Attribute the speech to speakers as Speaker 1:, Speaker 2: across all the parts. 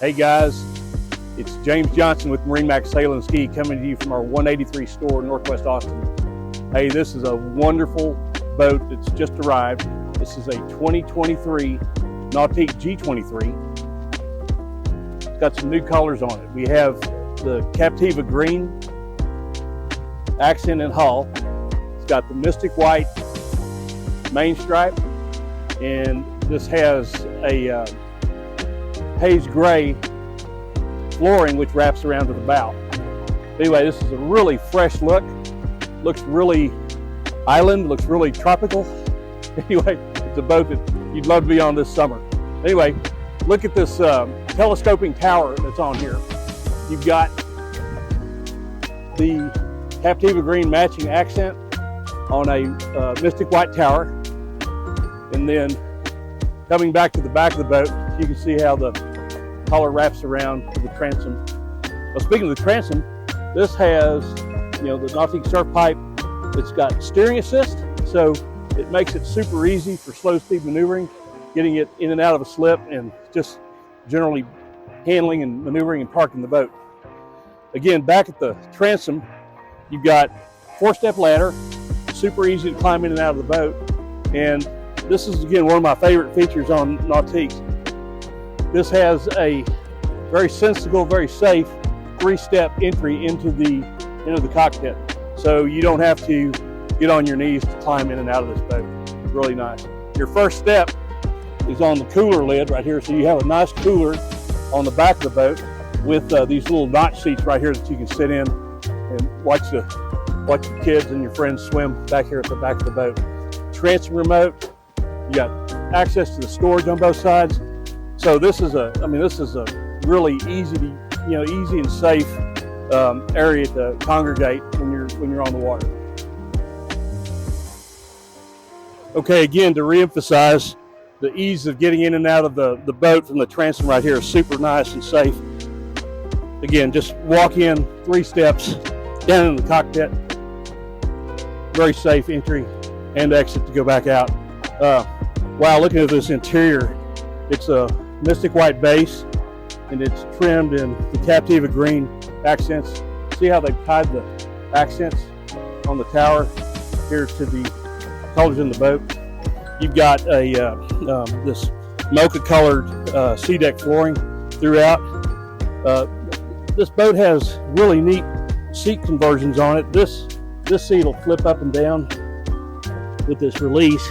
Speaker 1: Hey guys, it's James Johnson with MarineMax Sail and Ski coming to you from our 183 store in Northwest Austin. Hey, this is a wonderful boat that's just arrived. This is a 2023 Nautique G23. It's got some new colors on it. We have the Captiva green accent and hull. It's got the mystic white main stripe, and this has a haze gray flooring which wraps around to the bow. Anyway, this is a really fresh look. Looks really island, looks really tropical. Anyway, it's a boat that you'd love to be on this summer. Anyway, look at this telescoping tower that's on here. You've got the Captiva green matching accent on a mystic white tower, and then coming back to the back of the boat, you can see how the collar wraps around the transom. Well, speaking of the transom, this has, the Nautique surf pipe. It's got steering assist, so it makes it super easy for slow speed maneuvering, getting it in and out of a slip, and just generally handling and maneuvering and parking the boat. Again, back at the transom, you've got 4-step ladder, super easy to climb in and out of the boat. And this is, again, one of my favorite features on Nautique. This has a very sensible, very safe 3-step entry into the cockpit. So you don't have to get on your knees to climb in and out of this boat. Really nice. Your first step is on the cooler lid right here. So you have a nice cooler on the back of the boat with these little notch seats right here that you can sit in and watch your kids and your friends swim back here at the back of the boat. Transom remote. You got access to the storage on both sides. So this is a really easy and safe area to congregate when you're on the water. Okay, again, to reemphasize, the ease of getting in and out of the boat from the transom right here is super nice and safe. Again, just walk in 3 steps down in the cockpit. Very safe entry and exit to go back out. Wow, looking at this interior, it's a mystic white base and it's trimmed in the Captiva green accents. See how they've tied the accents on the tower here to the colors in the boat. You've got this mocha colored sea deck flooring throughout. This boat has really neat seat conversions on it. This seat will flip up and down with this release.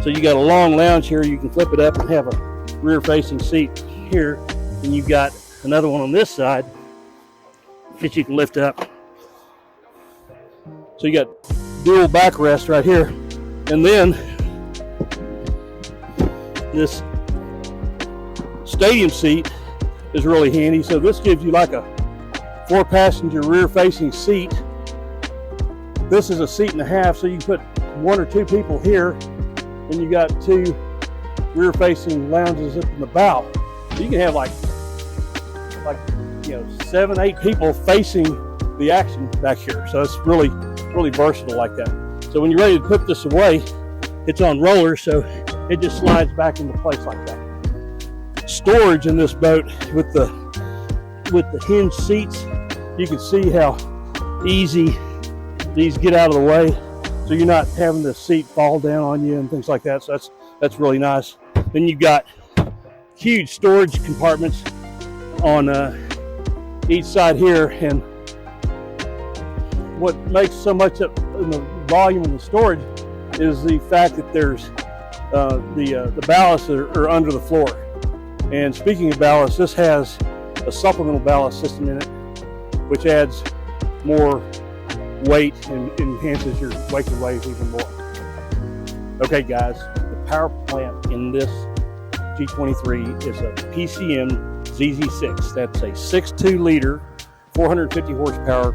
Speaker 1: So you got a long lounge here, you can flip it up and have a rear facing seat here, and you've got another one on this side that you can lift up. So you got dual backrest right here, and then this stadium seat is really handy. So this gives you like a 4-passenger rear facing seat. This is a seat and a half, so you can put 1 or 2 people here, and you got 2 rear facing lounges up in the bow. So you can have like 7, 8 people facing the action back here. So it's really versatile like that. So when you're ready to put this away, it's on rollers, so it just slides back into place like that. Storage in this boat with the hinged seats, you can see how easy these get out of the way, so you're not having the seat fall down on you and things like that. So that's really nice. Then you've got huge storage compartments on each side here, and what makes so much up in the volume in the storage is the fact that there's the ballasts are under the floor. And speaking of ballast, this has a supplemental ballast system in it, which adds more weight and enhances your wake and wave even more. Okay guys, the power plant in this G23 is a PCM ZZ6. That's a 6.2 liter, 450 horsepower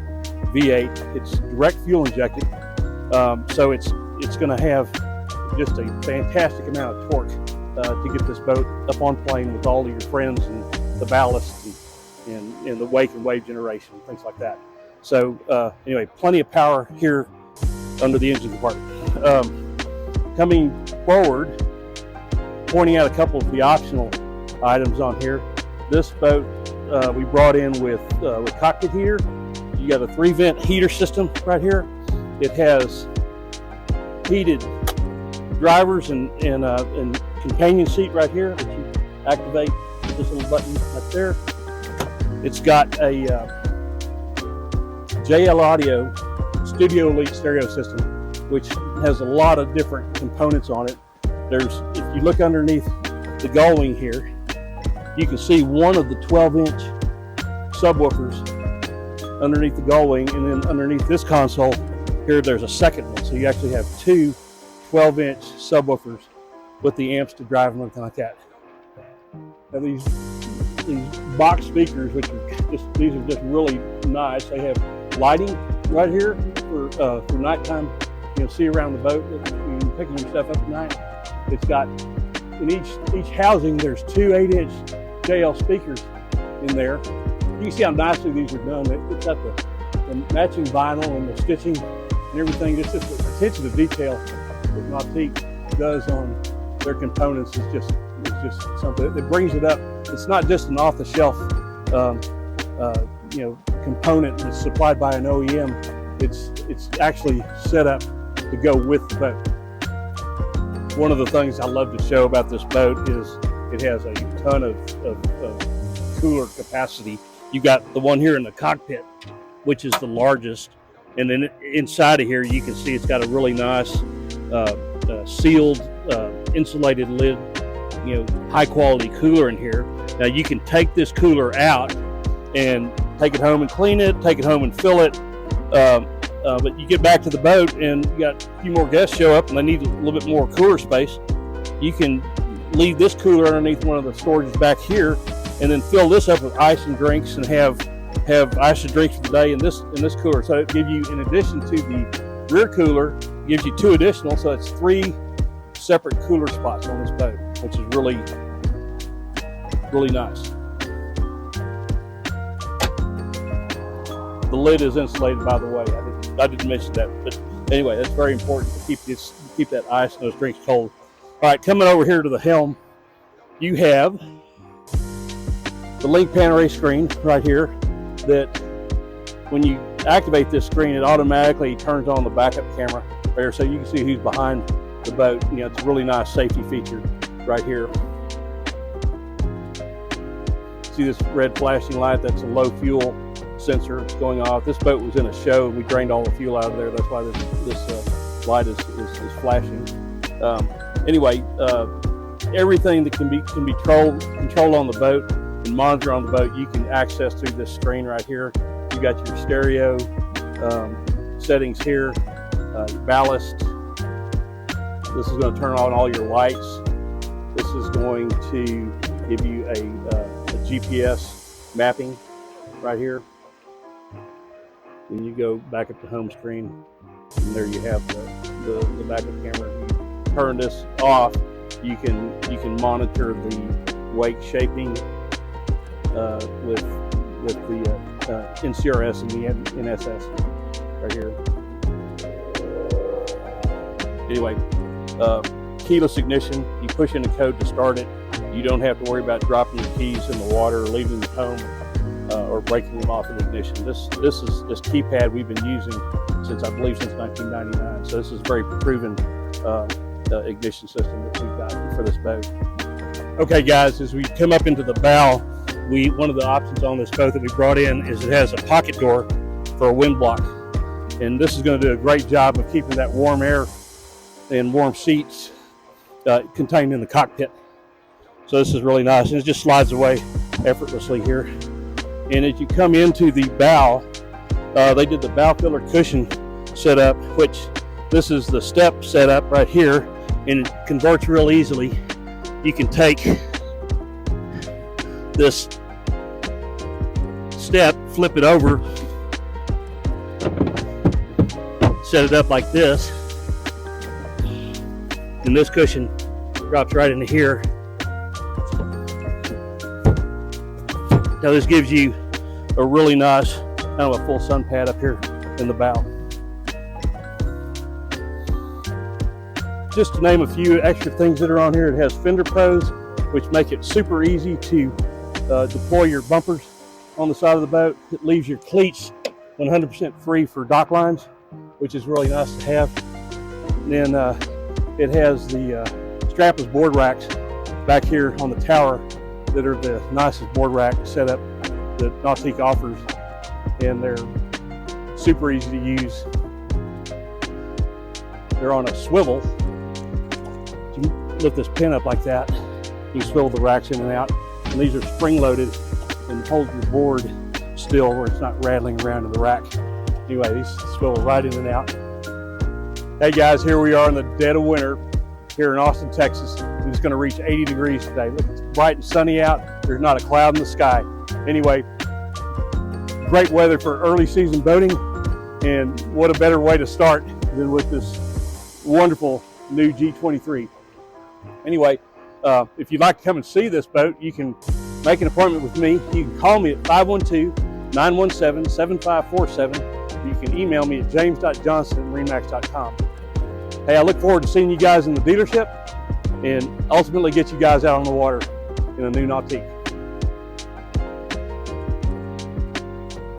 Speaker 1: V8. It's direct fuel injected, so it's going to have just a fantastic amount of torque to get this boat up on plane with all of your friends and the ballast and the wake and wave generation, things like that. So anyway, plenty of power here under the engine compartment. Coming forward, pointing out a couple of the optional items on here. This boat we brought in with cockpit heater. You got a 3-vent heater system right here. It has heated drivers and companion seat right here that you activate with this little button right there. It's got a JL Audio Studio Elite stereo system, which has a lot of different components on it. If you look underneath the gull wing here, you can see one of the 12-inch subwoofers underneath the gull wing, and then underneath this console here, there's a second one. So you actually have two 12-inch subwoofers with the amps to drive them and everything like that. Now these box speakers, which are these are just really nice. They have lighting right here for nighttime. See around the boat. You can pick your stuff up at night. It's got in each housing there's two 8-inch JL speakers in there. You can see how nicely these are done. It's got the matching vinyl and the stitching and everything. It's just the attention to detail that Nautique does on their components is just something that brings it up. It's not just an off-the-shelf component that's supplied by an OEM. It's actually set up to go with the boat. One of the things I love to show about this boat is it has a ton of cooler capacity. You got the one here in the cockpit, which is the largest, and then inside of here you can see it's got a really nice sealed insulated lid, high quality cooler in here. Now you can take this cooler out and take it home and clean it, take it home and fill it. But you get back to the boat and you got a few more guests show up and they need a little bit more cooler space. You can leave this cooler underneath one of the storages back here and then fill this up with ice and drinks and have ice and drinks for the day in this cooler. So it gives you, in addition to the rear cooler, gives you 2 additional, so it's 3 separate cooler spots on this boat, which is really, really nice. The lid is insulated, by the way. I didn't mention that, but anyway, that's very important to keep that ice and those drinks cold. All right, coming over here to the helm, you have the link panorama screen right here that when you activate this screen, it automatically turns on the backup camera there so you can see who's behind the boat. It's a really nice safety feature right here. See this red flashing light? That's a low fuel sensor. It's going off. This boat was in a show and we drained all the fuel out of there. That's why this light is flashing. Anyway, everything that can be controlled on the boat and monitored on the boat, you can access through this screen right here. You got your stereo settings here, your ballast. This is going to turn on all your lights. This is going to give you a GPS mapping right here. Then you go back up to home screen, and there you have the backup camera. You turn this off, you can monitor the wake shaping with the NCRS and the NSS right here. Anyway, keyless ignition. You push in the code to start it. You don't have to worry about dropping your keys in the water or leaving them at home or breaking them off in the ignition. This keypad we've been using since 1999. So this is a very proven ignition system that we've got for this boat. Okay, guys, as we come up into the bow, one of the options on this boat that we brought in is it has a pocket door for a wind block, and this is going to do a great job of keeping that warm air and warm seats contained in the cockpit. So this is really nice, and it just slides away effortlessly here. And as you come into the bow, they did the bow filler cushion setup, which this is the step setup right here, and it converts real easily. You can take this step, flip it over, set it up like this, and this cushion drops right into here. Now this gives you a really nice, kind of a full sun pad up here in the bow. Just to name a few extra things that are on here, it has fender pros, which make it super easy to deploy your bumpers on the side of the boat. It leaves your cleats 100% free for dock lines, which is really nice to have. And then it has the strapless board racks back here on the tower that are the nicest board rack setup that Nautique offers, and they're super easy to use. They're on a swivel. You lift this pin up like that, you swivel the racks in and out, and these are spring loaded and hold your board still where it's not rattling around in the rack. Anyway, these swivel right in and out. Hey guys, here we are in the dead of winter here in Austin, Texas. It's going to reach 80 degrees today. Look, it's bright and sunny out. There's not a cloud in the sky. Anyway, great weather for early season boating, and what a better way to start than with this wonderful new G23. Anyway, if you'd like to come and see this boat, you can make an appointment with me. You can call me at 512-917-7547. You can email me at james.johnson@marinemax.com. Hey, I look forward to seeing you guys in the dealership and ultimately get you guys out on the water in a new Nautique.